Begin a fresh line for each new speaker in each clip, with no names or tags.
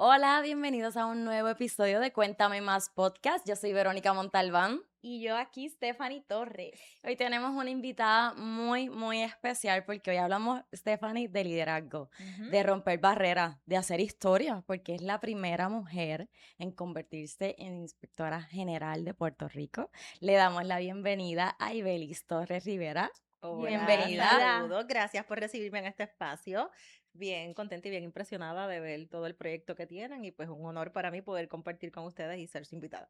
Hola, bienvenidos a un nuevo episodio de Cuéntame Más Podcast. Yo soy Verónica Montalbán.
Y yo aquí, Stephanie Torres.
Hoy tenemos una invitada muy especial porque hoy hablamos, Stephanie, de liderazgo,
Ujú.
de romper barreras, de hacer historia, porque es la primera mujer en convertirse en inspectora general de Puerto Rico. Le damos la bienvenida a Ibelis Torres Rivera.
Hola,
Bienvenida.
Bienvenida.
saludos, gracias por recibirme en este espacio. Bien contenta y bien impresionada de ver todo el proyecto que tienen y pues un honor para mí poder compartir con ustedes y ser su invitada.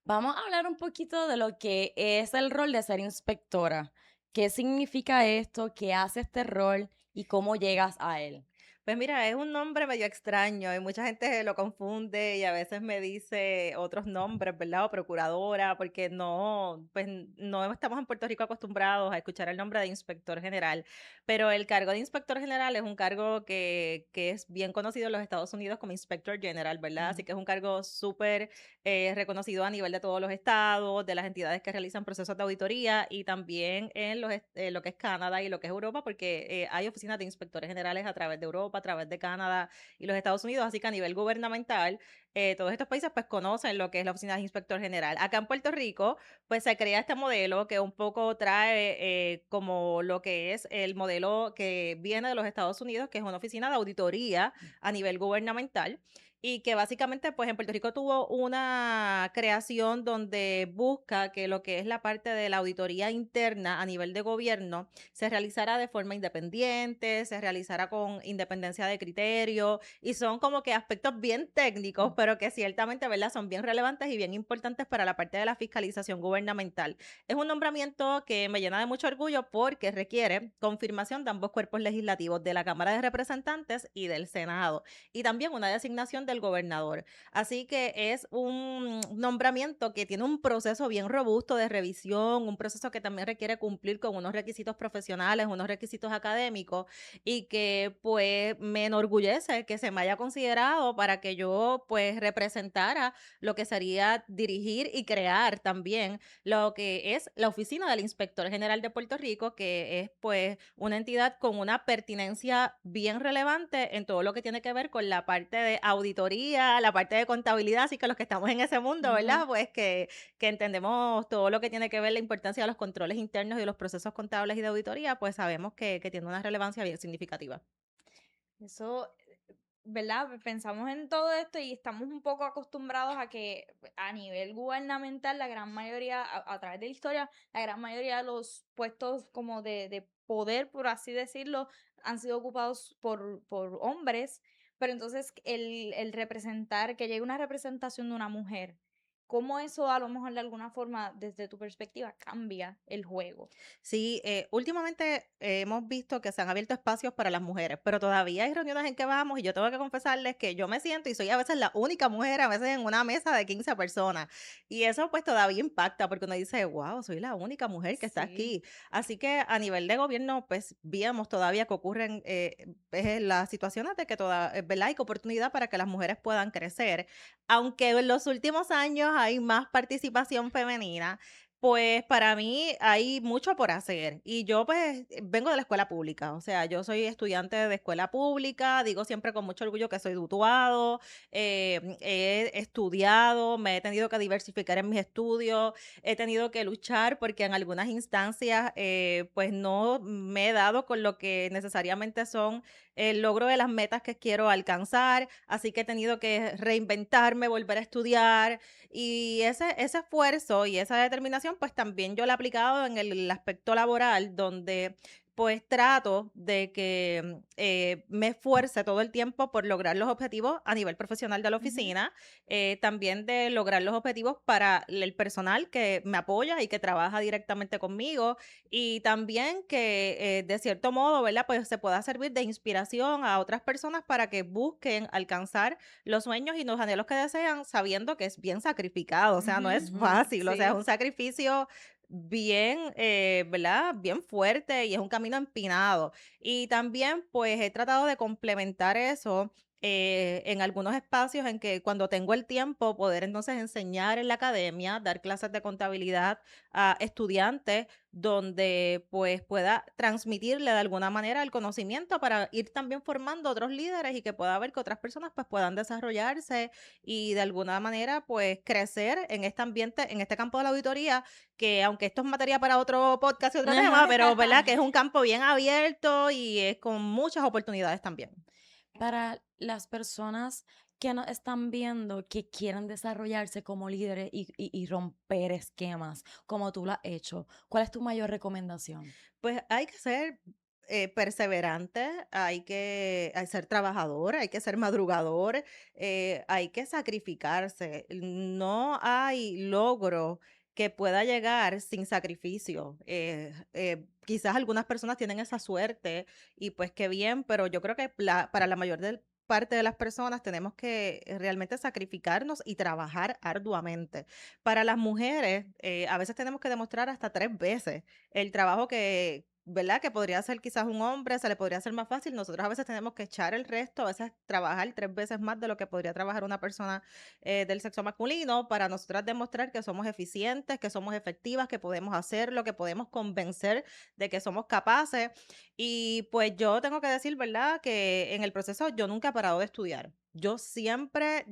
Vamos a hablar un poquito de lo que es el rol de ser inspectora. ¿Qué significa esto? ¿Qué hace este rol? ¿Y cómo llegas a él?
Pues mira, es un nombre medio extraño y mucha gente lo confunde y a veces me dice otros nombres, ¿verdad? O procuradora, porque no, pues no estamos en Puerto Rico acostumbrados a escuchar el nombre de inspector general, pero el cargo de inspector general es un cargo que es bien conocido en los Estados Unidos como inspector general, ¿verdad? Así
Ujú.
que es un cargo súper reconocido a nivel de todos los estados, de las entidades que realizan procesos de auditoría y también en lo que es Canadá y lo que es Europa, porque hay oficinas de inspectores generales a través de Europa, a través de Canadá y los Estados Unidos, así que a nivel gubernamental, todos estos países pues conocen lo que es la oficina de inspector general. Acá en Puerto Rico, pues se crea este modelo que un poco trae como lo que es el modelo que viene de los Estados Unidos, que es una oficina de auditoría a nivel gubernamental y que básicamente pues en Puerto Rico tuvo una creación donde busca que lo que es la parte de la auditoría interna a nivel de gobierno se realizara de forma independiente, se realizara con independencia de criterio y son como que aspectos bien técnicos, pero que ciertamente, ¿verdad? Son bien relevantes y bien importantes para la parte de la fiscalización gubernamental. Es un nombramiento que me llena de mucho orgullo porque requiere confirmación de ambos cuerpos legislativos, de la Cámara de Representantes y del Senado, y también una designación del gobernador. Así que es un nombramiento que tiene un proceso bien robusto de revisión, un proceso que también requiere cumplir con unos requisitos profesionales, unos requisitos académicos y que pues me enorgullece que se me haya considerado para que yo pues representara lo que sería dirigir y crear también lo que es la oficina del Inspector General de Puerto Rico, que es pues una entidad con una pertinencia bien relevante en todo lo que tiene que ver con la parte de auditoría, la parte de contabilidad, así que los que estamos en ese mundo,
Ujú.
¿verdad? Pues que entendemos todo lo que tiene que ver la importancia de los controles internos y de los procesos contables y de auditoría, pues sabemos que tiene una relevancia bien significativa.
Eso, ¿verdad? Pensamos en todo esto y estamos un poco acostumbrados a que a nivel gubernamental, la gran mayoría, a través de la historia, la gran mayoría de los puestos como de poder, por así decirlo, han sido ocupados por hombres. Pero entonces el representar, que llegue una representación de una mujer, ¿cómo eso a lo mejor de alguna forma, desde tu perspectiva, cambia el juego?
Sí, últimamente hemos visto que se han abierto espacios para las mujeres, pero todavía hay reuniones en que vamos y yo tengo que confesarles que yo me siento y soy a veces la única mujer, a veces en una mesa de 15 personas. Y eso pues todavía impacta porque uno dice, wow, soy la única mujer que está
Sí.
aquí. Así que a nivel de gobierno, pues vemos todavía que ocurren las situaciones de que ¿verdad? Hay oportunidad para que las mujeres puedan crecer. Aunque en los últimos años hay más participación femenina, pues para mí hay mucho por hacer y yo pues vengo de la escuela pública, o sea, yo soy estudiante de escuela pública, digo siempre con mucho orgullo que soy dutuado, he estudiado, me he tenido que diversificar en mis estudios, he tenido que luchar porque en algunas instancias pues no me he dado con lo que necesariamente son el logro de las metas que quiero alcanzar, así que he tenido que reinventarme, volver a estudiar, y ese esfuerzo y esa determinación, pues también yo la he aplicado en el aspecto laboral, donde pues trato de que me esfuerce todo el tiempo por lograr los objetivos a nivel profesional de la
Ujú.
oficina, también de lograr los objetivos para el personal que me apoya y que trabaja directamente conmigo, y también que de cierto modo, ¿verdad? Pues se pueda servir de inspiración a otras personas para que busquen alcanzar los sueños y los anhelos que desean, sabiendo que es bien sacrificado, o sea, no
Ujú.
es
Ujú.
fácil, o sea, es
Sí.
un sacrificio bien, ¿verdad? Bien fuerte y es un camino empinado. Y también, pues, he tratado de complementar eso en algunos espacios en que cuando tengo el tiempo poder entonces enseñar en la academia, dar clases de contabilidad a estudiantes donde pues pueda transmitirle de alguna manera el conocimiento para ir también formando otros líderes y que pueda ver que otras personas pues puedan desarrollarse y de alguna manera pues crecer en este ambiente, en este campo de la auditoría, que aunque esto es materia para otro podcast y otro tema, pero verdad que es un campo bien abierto y es con muchas oportunidades también.
Para las personas que nos están viendo, que quieren desarrollarse como líderes y romper esquemas, como tú lo has hecho, ¿cuál es tu mayor recomendación?
Pues hay que ser perseverante, hay ser trabajador, hay que ser madrugador, hay que sacrificarse. No hay logro que pueda llegar sin sacrificio. Quizás algunas personas tienen esa suerte y pues qué bien, pero yo creo que para la parte de las personas tenemos que realmente sacrificarnos y trabajar arduamente. Para las mujeres, a veces tenemos que demostrar hasta 3 veces el trabajo que, ¿verdad? Que podría hacer quizás un hombre, se le podría hacer más fácil. Nosotros a veces tenemos que echar el resto, a veces trabajar 3 veces más de lo que podría trabajar una persona del sexo masculino para nosotras demostrar que somos eficientes, que somos efectivas, que podemos hacerlo, que podemos convencer de que somos capaces. Y pues yo tengo que decir, ¿verdad? Que en el proceso yo nunca he parado de estudiar. Yo siempre,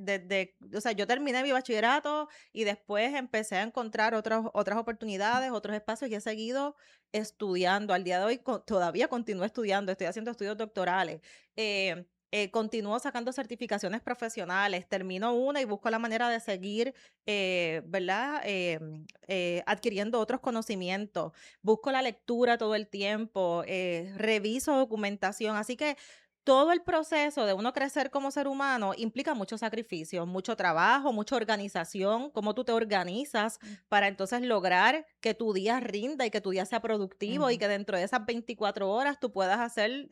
o sea, yo terminé mi bachillerato y después empecé a encontrar otras oportunidades, otros espacios y he seguido estudiando. Al día de hoy todavía continúo estudiando, estoy haciendo estudios doctorales. Continúo sacando certificaciones profesionales, termino una y busco la manera de seguir, ¿verdad? Adquiriendo otros conocimientos. Busco la lectura todo el tiempo, reviso documentación. Así que todo el proceso de uno crecer como ser humano implica mucho sacrificio, mucho trabajo, mucha organización, cómo tú te organizas para entonces lograr que tu día rinda y que tu día sea productivo y
Ujú.
que dentro de esas 24 horas tú puedas hacer,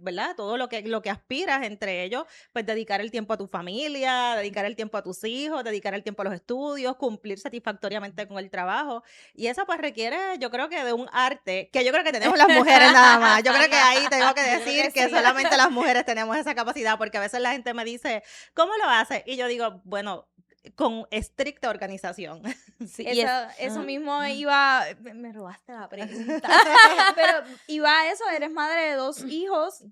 ¿verdad? Todo lo que aspiras, entre ellos, pues dedicar el tiempo a tu familia, dedicar el tiempo a tus hijos, dedicar el tiempo a los estudios, cumplir satisfactoriamente con el trabajo. Y eso pues requiere, yo creo que de un arte que yo creo que tenemos las mujeres nada más. Yo creo que ahí tengo que
Yo creo
decir
que
que
sí.
solamente las mujeres tenemos esa capacidad, porque a veces la gente me dice, ¿cómo lo hace? Y yo digo, bueno, con estricta organización.
Sí, y
Eso,
es,
eso
ajá.
mismo iba, me robaste la pregunta, pero iba a eso, eres madre de 2 hijos,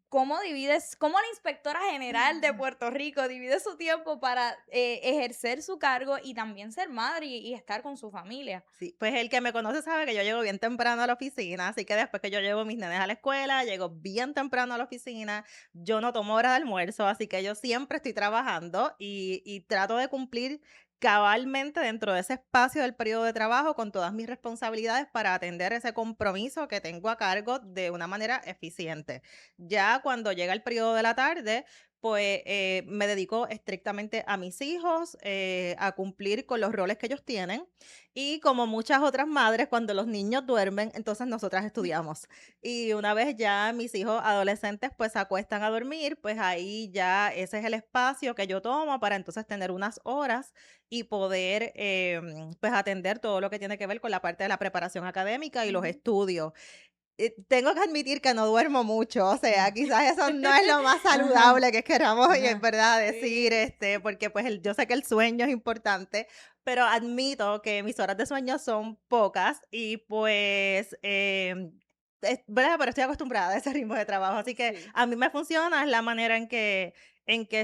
¿cómo divides, cómo la inspectora general de Puerto Rico divide su tiempo para ejercer su cargo y también ser madre y estar con su familia?
Sí, pues el que me conoce sabe que yo llego bien temprano a la oficina, así que después que yo llevo mis nenes a la escuela, llego bien temprano a la oficina, yo no tomo hora de almuerzo, así que yo siempre estoy trabajando y trato de cumplir cabalmente dentro de ese espacio del periodo de trabajo con todas mis responsabilidades para atender ese compromiso que tengo a cargo de una manera eficiente. Ya cuando llega el periodo de la tarde, pues me dedico estrictamente a mis hijos, a cumplir con los roles que ellos tienen y como muchas otras madres, cuando los niños duermen, entonces nosotras estudiamos. Y una vez ya mis hijos adolescentes pues se acuestan a dormir, pues ahí ya ese es el espacio que yo tomo para entonces tener unas horas y poder pues atender todo lo que tiene que ver con la parte de la preparación académica y los
Ujú.
estudios. Tengo que admitir que no duermo mucho, o sea, quizás eso no es lo más
Ajá,
saludable que queramos, y es
ajá.
verdad decir,
Sí.
porque pues yo sé que el sueño es importante, pero admito que mis horas de sueño son pocas y pues, ¿verdad? Pero estoy acostumbrada a ese ritmo de trabajo, así que
Sí.
a mí me funciona, es la manera en que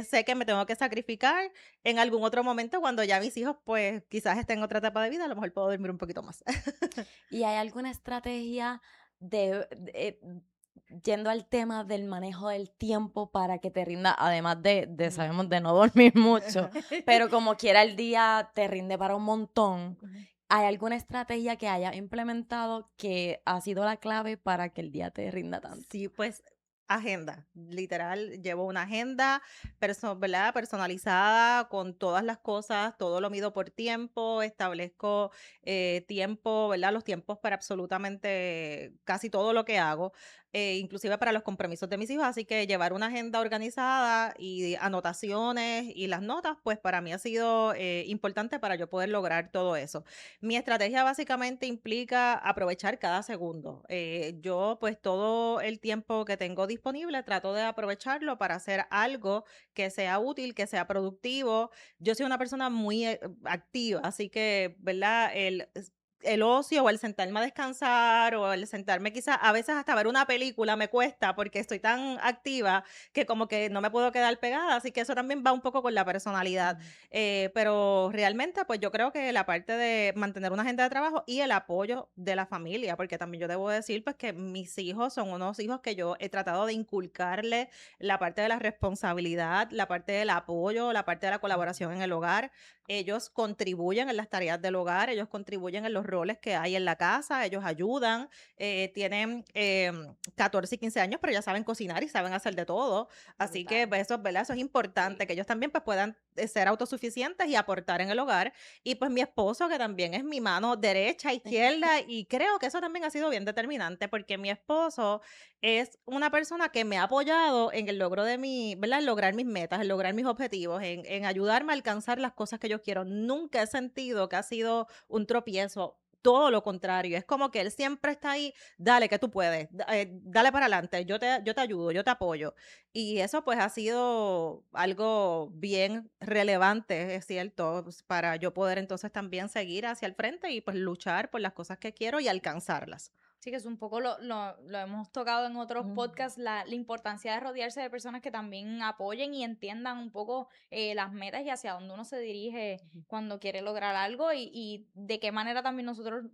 sé que me tengo que sacrificar. En algún otro momento, cuando ya mis hijos pues quizás estén en otra etapa de vida, a lo mejor puedo dormir un poquito más.
¿Y hay alguna estrategia yendo al tema del manejo del tiempo para que te rinda, además sabemos, de no dormir mucho, pero como quiera el día te rinde para un montón?
Ujú.
¿Hay alguna estrategia que hayas implementado que ha sido la clave para que el día te rinda tanto?
Sí, pues agenda, literal, llevo una agenda ¿verdad? Personalizada con todas las cosas, todo lo mido por tiempo, establezco tiempo, ¿verdad? Los tiempos para absolutamente casi todo lo que hago. inclusive para los compromisos de mis hijos, así que llevar una agenda organizada y anotaciones y las notas, pues para mí ha sido importante para yo poder lograr todo eso. Mi estrategia básicamente implica aprovechar cada segundo. Yo pues todo el tiempo que tengo disponible trato de aprovecharlo para hacer algo que sea útil, que sea productivo. Yo soy una persona muy activa, así que, ¿verdad? El ocio o el sentarme a descansar o el sentarme quizás a veces hasta ver una película me cuesta porque estoy tan activa que como que no me puedo quedar pegada, así que eso también va un poco con la personalidad.
Ujú.
Pero realmente pues yo creo que la parte de mantener una agenda de trabajo y el apoyo de la familia, porque también yo debo decir pues que mis hijos son unos hijos que yo he tratado de inculcarle la parte de la responsabilidad, la parte del apoyo, la parte de la colaboración en el hogar. Ellos contribuyen en las tareas del hogar, ellos contribuyen en los roles que hay en la casa, ellos ayudan, tienen 14 y 15 años, pero ya saben cocinar y saben hacer de todo. Así que
Brutal.
pues, eso, ¿verdad? Eso es importante, que ellos también pues, puedan ser autosuficientes y aportar en el hogar. Y pues mi esposo, que también es mi mano derecha, izquierda, y creo que eso también ha sido bien determinante, porque mi esposo es una persona que me ha apoyado en el logro de ¿verdad? En lograr mis metas, en lograr mis objetivos, en ayudarme a alcanzar las cosas que yo quiero. Nunca he sentido que ha sido un tropiezo. Todo lo contrario, es como que él siempre está ahí, dale que tú puedes, dale para adelante, yo te ayudo, yo te apoyo. Y eso pues ha sido algo bien relevante, es cierto, pues, para yo poder entonces también seguir hacia el frente y pues luchar por las cosas que quiero y alcanzarlas.
Sí, que es un poco lo hemos tocado en otros
Ujú.
podcasts, la importancia de rodearse de personas que también apoyen y entiendan un poco las metas y hacia dónde uno se dirige cuando quiere lograr algo y de qué manera también nosotros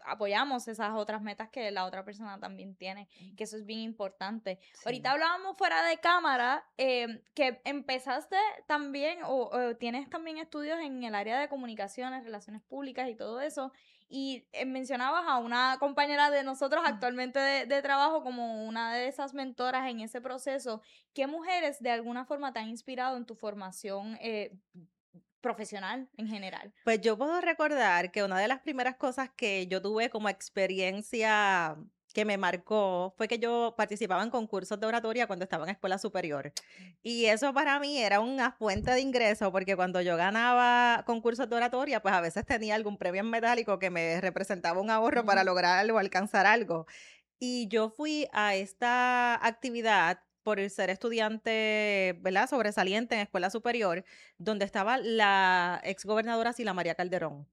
apoyamos esas otras metas que la otra persona también tiene, que eso es bien importante. Ahorita
Sí.
hablábamos fuera de cámara que empezaste también o tienes también estudios en el área de comunicaciones, relaciones públicas y todo eso. Y mencionabas a una compañera de nosotros actualmente de trabajo como una de esas mentoras en ese proceso. ¿Qué mujeres de alguna forma te han inspirado en tu formación profesional en general?
Pues yo puedo recordar que una de las primeras cosas que yo tuve como experiencia que me marcó fue que yo participaba en concursos de oratoria cuando estaba en escuela superior. Y eso para mí era una fuente de ingreso porque cuando yo ganaba concursos de oratoria, pues a veces tenía algún premio en metálico que me representaba un ahorro para
Ujú.
lograr algo, alcanzar algo. Y yo fui a esta actividad por el ser estudiante, ¿verdad? Sobresaliente en escuela superior, donde estaba la exgobernadora Sila María Calderón.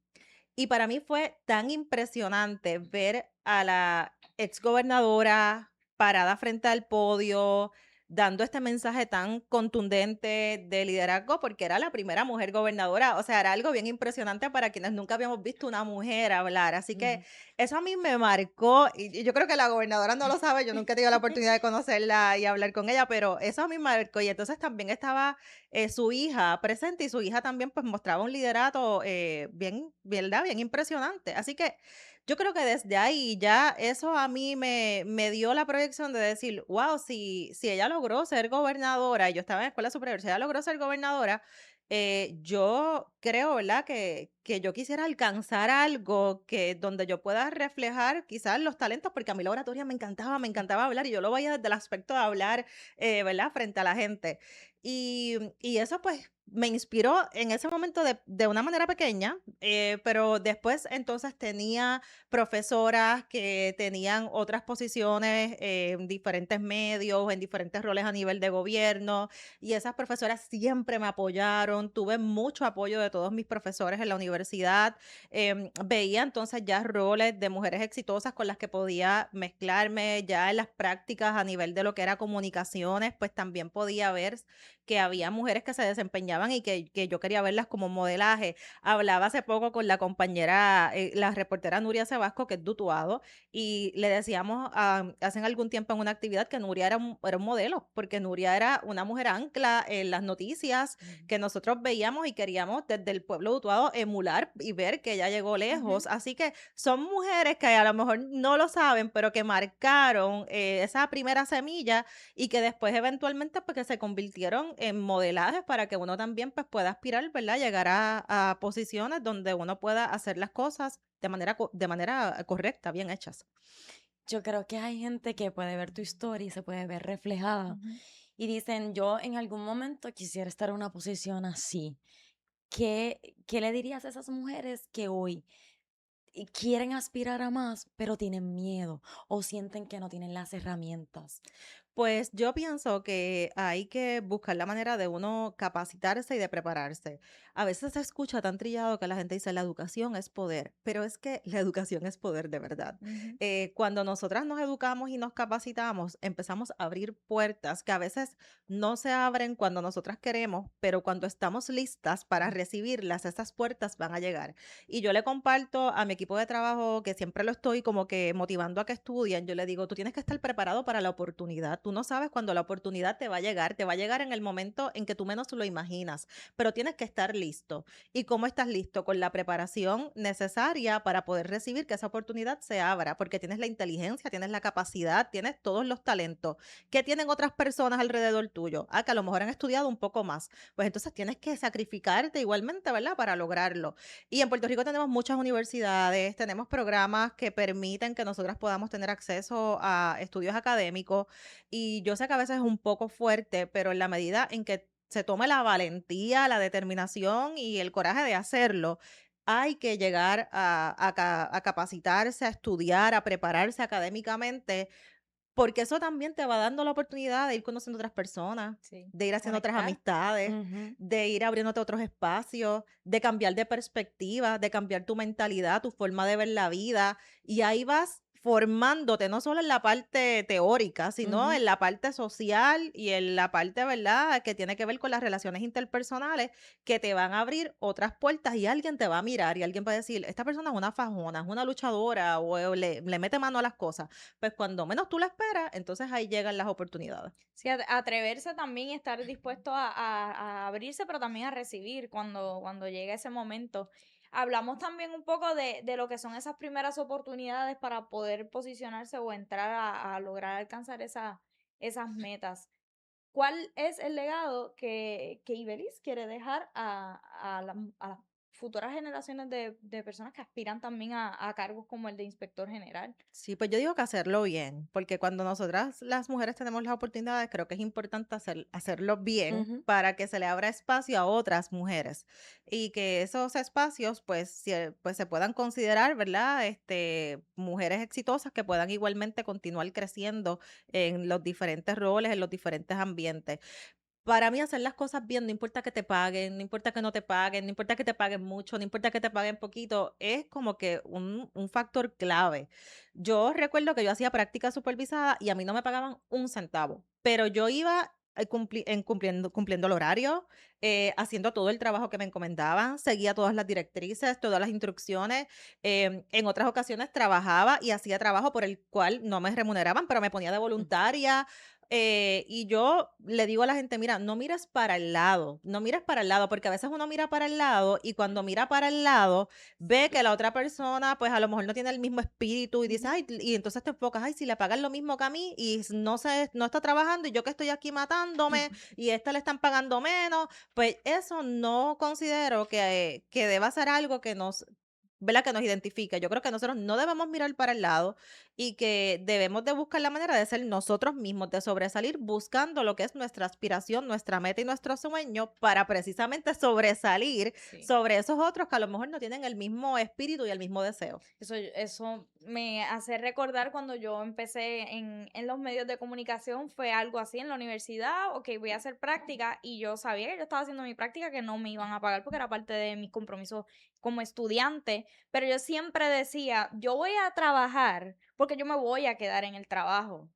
Y para mí fue tan impresionante ver a la exgobernadora parada frente al podio, dando este mensaje tan contundente de liderazgo, porque era la primera mujer gobernadora. O sea, era algo bien impresionante para quienes nunca habíamos visto una mujer hablar. Así que
Ujú.
eso a mí me marcó, y yo creo que la gobernadora no lo sabe, yo nunca he tenido la oportunidad de conocerla y hablar con ella, pero eso a mí me marcó. Y entonces también estaba su hija presente y su hija también pues mostraba un liderato bien, ¿verdad? Bien impresionante. Así que yo creo que desde ahí ya eso a mí me dio la proyección de decir, wow, si ella logró ser gobernadora, y yo estaba en escuela superior, si ella logró ser gobernadora, yo creo, ¿verdad? Que yo quisiera alcanzar algo que donde yo pueda reflejar quizás los talentos, porque a mí la oratoria me encantaba hablar y yo lo veía desde el aspecto de hablar, ¿verdad? Frente a la gente. Y eso pues me inspiró en ese momento de una manera pequeña, pero después entonces tenía profesoras que tenían otras posiciones en diferentes medios, en diferentes roles a nivel de gobierno, y esas profesoras siempre me apoyaron, tuve mucho apoyo de todos mis profesores en la universidad, veía entonces ya roles de mujeres exitosas con las que podía mezclarme, ya en las prácticas a nivel de lo que era comunicaciones, pues también podía ver que había mujeres que se desempeñaban y que yo quería verlas como modelaje. Hablaba hace poco con la compañera, la reportera Nuria Sebasco, que es dutuado, y le decíamos hace algún tiempo en una actividad que Nuria era un modelo, porque Nuria era una mujer ancla en las noticias
Ujú.
que nosotros veíamos y queríamos desde el pueblo dutuado emular y ver que ella llegó
Ujú.
lejos. Así que son mujeres que a lo mejor no lo saben, pero que marcaron esa primera semilla y que después eventualmente pues que se convirtieron en modelajes para que uno también pues pueda aspirar, ¿verdad? Llegar a posiciones donde uno pueda hacer las cosas de manera correcta, bien hechas.
Yo creo que hay gente que puede ver tu historia y se puede ver reflejada y dicen, yo en algún momento quisiera estar en una posición así. ¿Qué le dirías a esas mujeres que hoy quieren aspirar a más, pero tienen miedo o sienten que no tienen las herramientas?
Pues yo pienso que hay que buscar la manera de uno capacitarse y de prepararse. A veces se escucha tan trillado que la gente dice la educación es poder, pero es que la educación es poder de verdad.
Ujú.
Cuando nosotras nos educamos y nos capacitamos, empezamos a abrir puertas que a veces no se abren cuando nosotras queremos, pero cuando estamos listas para recibirlas, esas puertas van a llegar. Y yo le comparto a mi equipo de trabajo, que siempre lo estoy como que motivando a que estudien, yo le digo, tú tienes que estar preparado para la oportunidad. Tú no sabes cuándo la oportunidad te va a llegar en el momento en que tú menos lo imaginas, pero tienes que estar listo. ¿Y cómo estás listo? Con la preparación necesaria para poder recibir que esa oportunidad se abra, porque tienes la inteligencia, tienes la capacidad, tienes todos los talentos que tienen otras personas alrededor tuyo. Que a lo mejor han estudiado un poco más. Pues entonces tienes que sacrificarte igualmente, ¿verdad? Para lograrlo. Y en Puerto Rico tenemos muchas universidades, tenemos programas que permiten que nosotras podamos tener acceso a estudios académicos y yo sé que a veces es un poco fuerte, pero en la medida en que se tome la valentía, la determinación y el coraje de hacerlo, hay que llegar a capacitarse, a estudiar, a prepararse académicamente porque eso también te va dando la oportunidad de ir conociendo otras personas,
Sí,
de ir haciendo otras
conectar.
amistades,
Ujú.
de ir abriéndote otros espacios, de cambiar de perspectiva, de cambiar tu mentalidad, tu forma de ver la vida. Y ahí vas formándote, no solo en la parte teórica, sino
Ujú.
en la parte social y en la parte, ¿verdad?, que tiene que ver con las relaciones interpersonales, que te van a abrir otras puertas y alguien te va a mirar y alguien va a decir, esta persona es una fajona, es una luchadora o le mete mano a las cosas. Pues cuando menos tú la esperas, entonces ahí llegan las oportunidades.
Sí, atreverse también y estar dispuesto a abrirse, pero también a recibir cuando llegue ese momento. Hablamos también un poco de lo que son esas primeras oportunidades para poder posicionarse o entrar a lograr alcanzar esas metas. ¿Cuál es el legado que Ibelis quiere dejar a las futuras generaciones de personas que aspiran también a cargos como el de inspector general?
Sí, pues yo digo que hacerlo bien, porque cuando nosotras las mujeres tenemos las oportunidades, creo que es importante hacerlo bien
Ujú.
para que se le abra espacio a otras mujeres y que esos espacios pues se puedan considerar, ¿verdad? Mujeres exitosas que puedan igualmente continuar creciendo en los diferentes roles, en los diferentes ambientes. Para mí hacer las cosas bien, no importa que te paguen, no importa que no te paguen, no importa que te paguen mucho, no importa que te paguen poquito, es como que un factor clave. Yo recuerdo que yo hacía práctica supervisada y a mí no me pagaban un centavo, pero yo iba cumpliendo el horario, haciendo todo el trabajo que me encomendaban, seguía todas las directrices, todas las instrucciones. En otras ocasiones trabajaba y hacía trabajo por el cual no me remuneraban, pero me ponía de voluntaria. Y yo le digo a la gente, mira, no mires para el lado, no mires para el lado, porque a veces uno mira para el lado y cuando mira para el lado ve que la otra persona pues a lo mejor no tiene el mismo espíritu y dice,
Ujú.
ay, y entonces te enfocas, ay, si le pagan lo mismo que a mí y no está trabajando y yo que estoy aquí matándome y a esta le están pagando menos, pues eso no considero que deba ser algo que nos... ¿Verdad? Que nos identifique. Yo creo que nosotros no debemos mirar para el lado, y que debemos de buscar la manera de ser nosotros mismos, de sobresalir buscando lo que es nuestra aspiración, nuestra meta y nuestro sueño para precisamente sobresalir
Sí.
sobre esos otros que a lo mejor no tienen el mismo espíritu y el mismo deseo.
Eso me hace recordar cuando yo empecé en los medios de comunicación, fue algo así en la universidad, ok, voy a hacer práctica y yo sabía que yo estaba haciendo mi práctica que no me iban a pagar porque era parte de mis compromisos como estudiante, pero yo siempre decía, yo voy a trabajar porque yo me voy a quedar en el trabajo.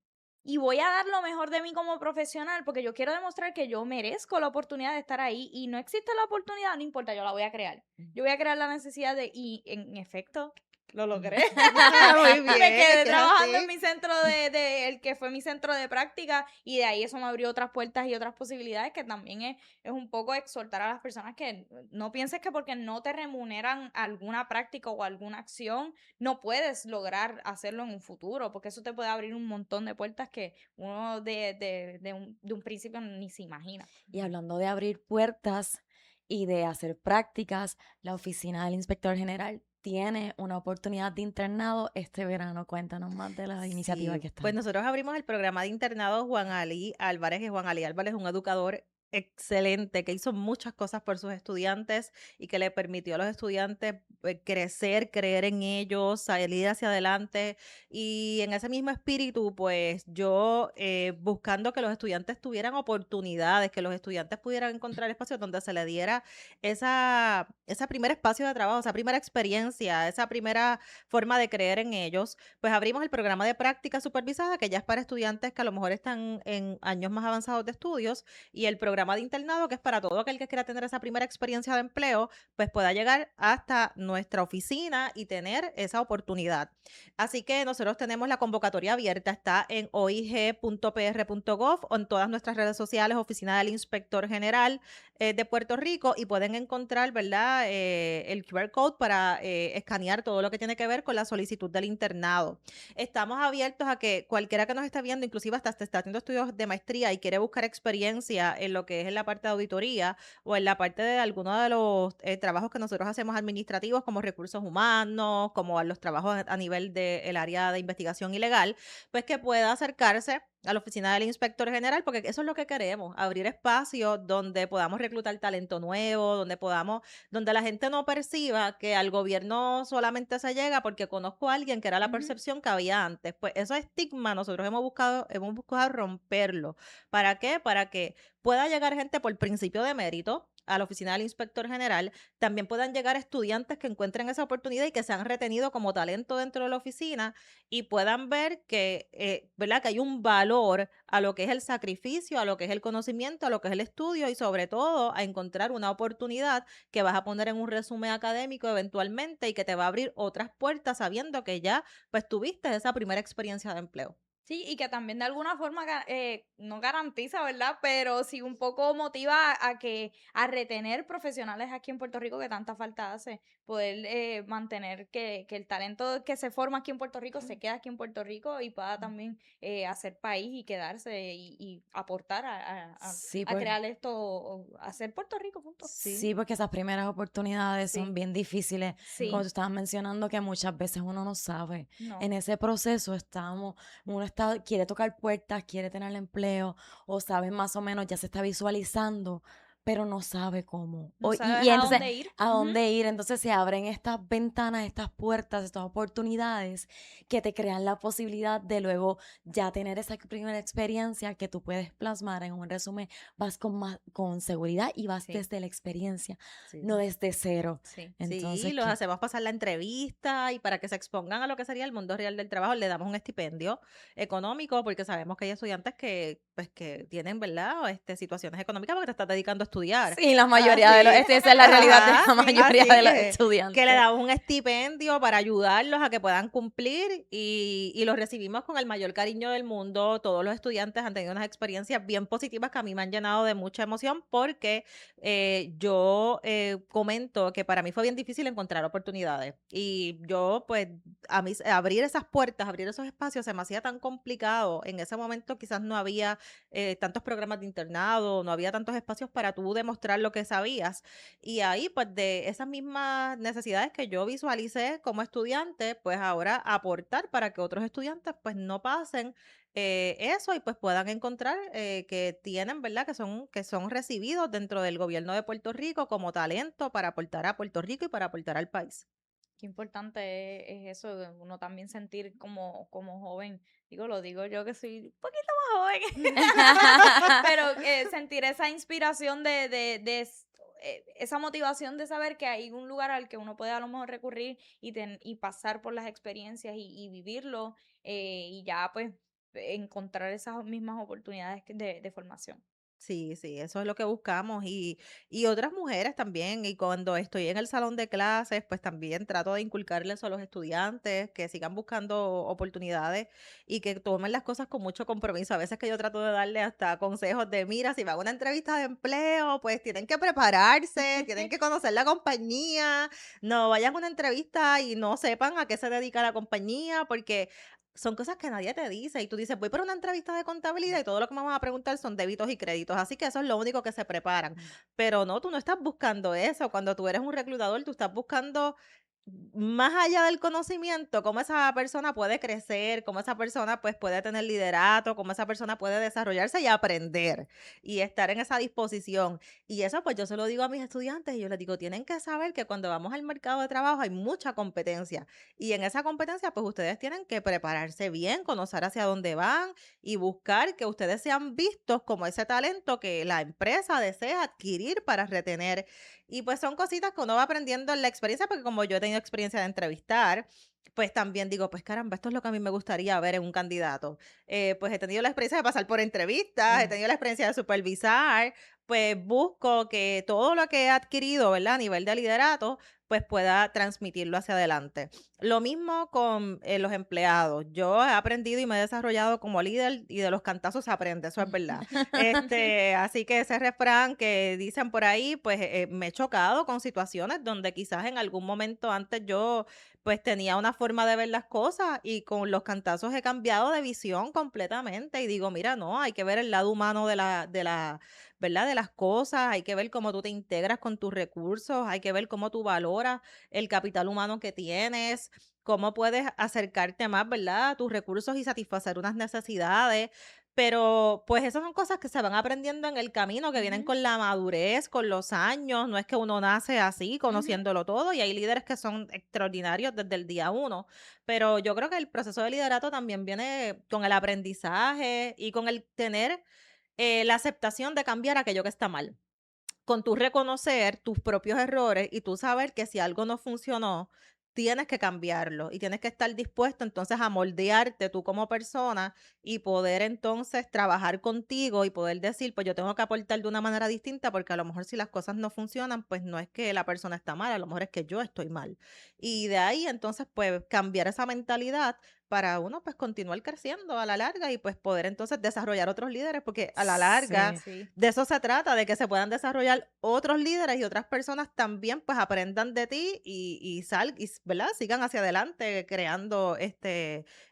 Y voy a dar lo mejor de mí como profesional porque yo quiero demostrar que yo merezco la oportunidad de estar ahí y no existe la oportunidad, no importa, yo la voy a crear. Yo voy a crear la necesidad y en efecto, lo logré.
Muy
Me
bien, es
quedé
que es
trabajando en
así.
mi centro el que fue mi centro de práctica y de ahí eso me abrió otras puertas y otras posibilidades que también es un poco exhortar a las personas que no pienses que porque no te remuneran alguna práctica o alguna acción, no puedes lograr hacerlo en un futuro, porque eso te puede abrir un montón de puertas que uno de un principio ni se imagina.
Y hablando de abrir puertas y de hacer prácticas, la oficina del inspector general tiene una oportunidad de internado este verano. Cuéntanos más de las iniciativas
Sí,
que
pues
están.
nosotros abrimos el programa de internado Juan Ali Álvarez, y Juan Ali Álvarez es un educador excelente que hizo muchas cosas por sus estudiantes y que le permitió a los estudiantes crecer, creer en ellos, salir hacia adelante. Y en ese mismo espíritu, pues yo buscando que los estudiantes tuvieran oportunidades, que los estudiantes pudieran encontrar espacios donde se le diera esa primer espacio de trabajo, esa primera experiencia, esa primera forma de creer en ellos, pues abrimos el programa de práctica supervisada, que ya es para estudiantes que a lo mejor están en años más avanzados de estudios, y el programa de internado, que es para todo aquel que quiera tener esa primera experiencia de empleo, pues pueda llegar hasta nuestra oficina y tener esa oportunidad. Así que nosotros tenemos la convocatoria abierta, está en oig.pr.gov o en todas nuestras redes sociales, Oficina del Inspector General de Puerto Rico, y pueden encontrar, ¿verdad? El QR code para escanear todo lo que tiene que ver con la solicitud del internado. Estamos abiertos a que cualquiera que nos esté viendo, inclusive hasta está haciendo estudios de maestría y quiere buscar experiencia en lo que es en la parte de auditoría o en la parte de alguno de los trabajos que nosotros hacemos administrativos, como recursos humanos, como los trabajos a nivel del área de investigación ilegal, pues que pueda acercarse a la oficina del inspector general, porque eso es lo que queremos, abrir espacios donde podamos reclutar talento nuevo, donde la gente no perciba que al gobierno solamente se llega porque conozco a alguien, que era la
Ujú.
percepción que había antes. Pues ese estigma nosotros hemos buscado romperlo. ¿Para qué? Para que pueda llegar gente por principio de mérito a la oficina del inspector general, también puedan llegar estudiantes que encuentren esa oportunidad y que se han retenido como talento dentro de la oficina y puedan ver que, ¿verdad? Que hay un valor a lo que es el sacrificio, a lo que es el conocimiento, a lo que es el estudio y sobre todo a encontrar una oportunidad que vas a poner en un resumen académico eventualmente y que te va a abrir otras puertas sabiendo que ya pues tuviste esa primera experiencia de empleo.
Sí, y que también de alguna forma no garantiza, ¿verdad? Pero sí un poco motiva a retener profesionales aquí en Puerto Rico que tanta falta hace. Poder mantener que el talento que se forma aquí en Puerto Rico se quede aquí en Puerto Rico y pueda también hacer país y quedarse y aportar
Sí,
a
pues.
crear esto, o hacer Puerto Rico, punto.
Sí,
Sí, porque esas primeras oportunidades son
Sí,
bien difíciles. Como
sí,
tú estabas mencionando, que muchas veces uno no sabe.
no.
En ese proceso quiere tocar puertas, quiere tener empleo, o sabe más o menos, ya se está visualizando, pero no sabe cómo.
No
Y
sabes a
entonces,
dónde ir.
¿a
Ujú.
dónde ir? Entonces se abren estas ventanas, estas puertas, estas oportunidades que te crean la posibilidad de luego ya tener esa primera experiencia que tú puedes plasmar en un resumen. Vas con seguridad y vas
Sí,
desde la experiencia, no
sí.
desde cero.
sí.
Sí,
Entonces,
los hacemos pasar la entrevista y para que se expongan a lo que sería el mundo real del trabajo, le damos un estipendio económico porque sabemos que hay estudiantes que, pues, que tienen, ¿verdad? Situaciones económicas porque te estás dedicando a estudiar.
sí, la mayoría de los,
Así,
esa es la realidad de
ajá,
la mayoría
así
de los
que le
estudiantes.
damos un estipendio para ayudarlos a que puedan cumplir y los recibimos con el mayor cariño del mundo. Todos los estudiantes han tenido unas experiencias bien positivas que a mí me han llenado de mucha emoción porque yo comento que para mí fue bien difícil encontrar oportunidades y yo pues a mí abrir esas puertas, abrir esos espacios se me hacía tan complicado. En ese momento quizás no había tantos programas de internado, no había tantos espacios para tú demostrar lo que sabías y ahí pues de esas mismas necesidades que yo visualicé como estudiante, pues ahora aportar para que otros estudiantes pues no pasen eso y pues puedan encontrar que tienen, ¿verdad? Que son recibidos dentro del gobierno de Puerto Rico como talento para aportar a Puerto Rico y para aportar al país.
Qué importante es eso, de uno también sentir como joven. Lo digo yo que soy un poquito más joven, pero sentir esa inspiración esa motivación de saber que hay un lugar al que uno puede a lo mejor recurrir y pasar por las experiencias y vivirlo y ya pues encontrar esas mismas oportunidades de formación.
Sí, sí, eso es lo que buscamos y otras mujeres también. Y cuando estoy en el salón de clases, pues también trato de inculcarles a los estudiantes que sigan buscando oportunidades y que tomen las cosas con mucho compromiso. A veces que yo trato de darle hasta consejos de, mira, si van a una entrevista de empleo, pues tienen que prepararse, tienen que conocer la compañía, no vayan a una entrevista y no sepan a qué se dedica la compañía, porque son cosas que nadie te dice y tú dices, voy para una entrevista de contabilidad y todo lo que me van a preguntar son débitos y créditos, así que eso es lo único que se preparan. Pero no, tú no estás buscando eso. Cuando tú eres un reclutador, tú estás buscando más allá del conocimiento, cómo esa persona puede crecer, cómo esa persona pues puede tener liderato, cómo esa persona puede desarrollarse y aprender y estar en esa disposición. Y eso pues yo se lo digo a mis estudiantes y yo les digo, tienen que saber que cuando vamos al mercado de trabajo hay mucha competencia y en esa competencia pues ustedes tienen que prepararse bien, conocer hacia dónde van y buscar que ustedes sean vistos como ese talento que la empresa desea adquirir para retener. Y pues son cositas que uno va aprendiendo en la experiencia, porque como yo he tenido experiencia de entrevistar, pues también digo, pues caramba, esto es lo que a mí me gustaría ver en un candidato. Pues he tenido la experiencia de pasar por entrevistas, he
Mm.
tenido la experiencia de supervisar, pues busco que todo lo que he adquirido, ¿verdad? A nivel de liderato, pues pueda transmitirlo hacia adelante. Lo mismo con los empleados. Yo he aprendido y me he desarrollado como líder y de los cantazos se aprende, eso es verdad. Así que ese refrán que dicen por ahí, pues me he chocado con situaciones donde quizás en algún momento antes yo pues tenía una forma de ver las cosas y con los cantazos he cambiado de visión completamente y digo, mira, no, hay que ver el lado humano ¿verdad? De las cosas, hay que ver cómo tú te integras con tus recursos, hay que ver cómo tú valoras el capital humano que tienes, cómo puedes acercarte más, ¿verdad? A tus recursos y satisfacer unas necesidades. Pero pues esas son cosas que se van aprendiendo en el camino, que vienen
Ujú,
con la madurez, con los años. No es que uno nace así,
ujú.
conociéndolo todo, y hay líderes que son extraordinarios desde el día uno. Pero yo creo que el proceso de liderato también viene con el aprendizaje y con el tener la aceptación de cambiar aquello que está mal con tú reconocer tus propios errores y tú saber que si algo no funcionó, tienes que cambiarlo y tienes que estar dispuesto entonces a moldearte tú como persona y poder entonces trabajar contigo y poder decir, pues yo tengo que aportar de una manera distinta porque a lo mejor si las cosas no funcionan, pues no es que la persona está mal, a lo mejor es que yo estoy mal. Y de ahí entonces pues cambiar esa mentalidad para uno pues continuar creciendo a la larga y pues poder entonces desarrollar otros líderes porque a la larga
Sí.
Sí.
de eso se trata, de que se puedan desarrollar otros líderes y otras personas también pues aprendan de ti ¿verdad? Sigan hacia adelante creando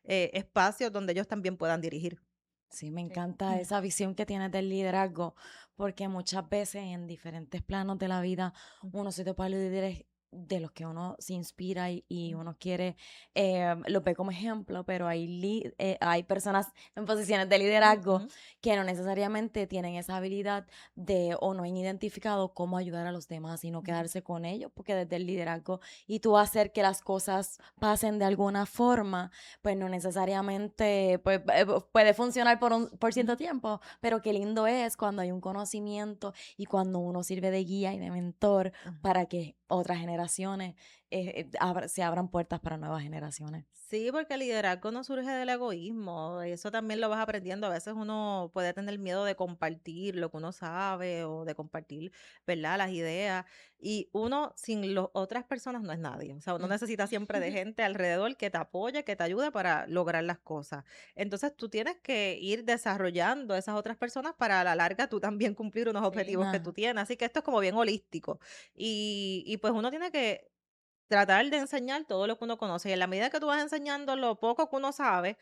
espacios donde ellos también puedan dirigir.
Sí, me
Sí.
encanta esa visión que tienes del liderazgo, porque muchas veces en diferentes planos de la vida uno se topa líderes de los que uno se inspira y uno quiere, los ve como ejemplo, pero hay personas en posiciones de liderazgo
Ujú,
que no necesariamente tienen esa habilidad de o no han identificado cómo ayudar a los demás y no
ujú.
quedarse con ellos, porque desde el liderazgo y tú hacer que las cosas pasen de alguna forma pues no necesariamente pues, puede funcionar por cierto
Ujú.
tiempo, pero qué lindo es cuando hay un conocimiento y cuando uno sirve de guía y de mentor
Ajá.
para que otras generaciones se abran puertas para nuevas generaciones.
Sí, porque el liderazgo no surge del egoísmo, eso también lo vas aprendiendo. A veces uno puede tener miedo de compartir lo que uno sabe o de compartir, ¿verdad? Las ideas. Y uno sin las otras personas no es nadie. O sea, uno
Mm.
necesita siempre de gente alrededor que te apoye, que te ayude para lograr las cosas. Entonces tú tienes que ir desarrollando esas otras personas para a la larga tú también cumplir unos
Sí.
objetivos que tú
Ajá.
tienes. Así que esto es como bien holístico. Y pues uno tiene que tratar de enseñar todo lo que uno conoce. Y en la medida que tú vas enseñando lo poco que uno sabe,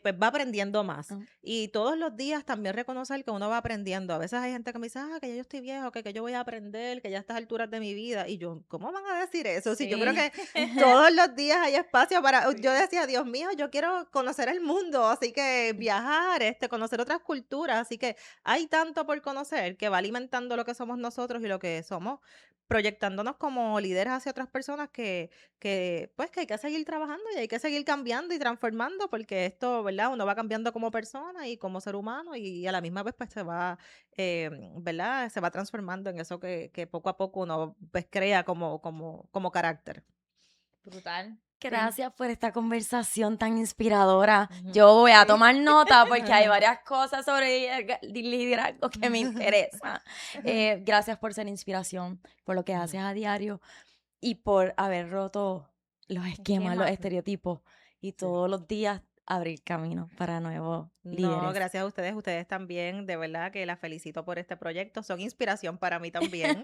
pues va aprendiendo más.
Mm.
Y todos los días también reconocer que uno va aprendiendo. A veces hay gente que me dice, que ya yo estoy viejo, que yo voy a aprender, que ya a estas alturas de mi vida. Y yo, ¿cómo van a decir eso? Si yo creo
Sí.
que todos los días hay espacio para... Yo
Sí.
decía, Dios mío, yo quiero conocer el mundo, así que viajar, conocer otras culturas. Así que hay tanto por conocer que va alimentando lo que somos nosotros y lo que somos proyectándonos como líderes hacia otras personas pues, que hay que seguir trabajando y hay que seguir cambiando y transformando, porque esto, ¿verdad? Uno va cambiando como persona y como ser humano y a la misma vez, pues, se va, ¿verdad? Se va transformando en eso que poco a poco uno, pues, crea como carácter.
Brutal. Sí.
Gracias por esta conversación tan inspiradora.
Ujú.
Yo voy a
Sí.
tomar nota porque hay varias cosas sobre liderazgo que me interesan. Gracias por ser inspiración, por lo que
Ujú.
haces a diario y por haber roto los esquemas, los
Esquema.
estereotipos y
Sí.
todos los días abrir camino para nuevos
No,
líderes.
gracias a ustedes también, de verdad que las felicito por este proyecto, son inspiración para mí también,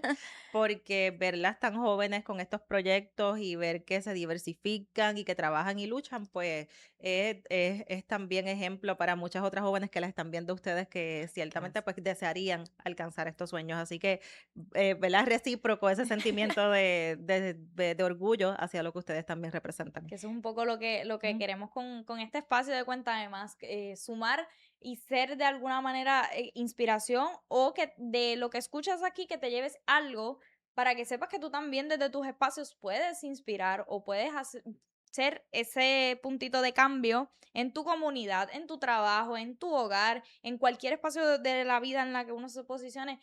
porque verlas tan jóvenes con estos proyectos y ver que se diversifican y que trabajan y luchan, pues es también ejemplo para muchas otras jóvenes que las están viendo ustedes que ciertamente
Gracias.
pues desearían alcanzar estos sueños, así que, ¿verdad? Recíproco ese sentimiento de orgullo hacia lo que ustedes también representan.
Que eso es un poco lo que
Ujú.
queremos con este espacio de Cuéntame Más, sumar y ser de alguna manera inspiración, o que de lo que escuchas aquí que te lleves algo para que sepas que tú también desde tus espacios puedes inspirar o puedes ser ese puntito de cambio en tu comunidad, en tu trabajo, en tu hogar, en cualquier espacio de la vida en la que uno se posicione.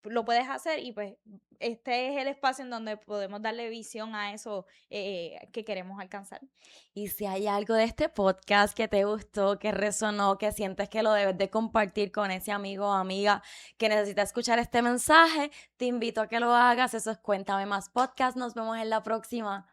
Lo puedes hacer, y pues este es el espacio en donde podemos darle visión a eso que queremos alcanzar.
Y si hay algo de este podcast que te gustó, que resonó, que sientes que lo debes de compartir con ese amigo o amiga que necesita escuchar este mensaje, te invito a que lo hagas. Eso es Cuéntame Más Podcast. Nos vemos en la próxima.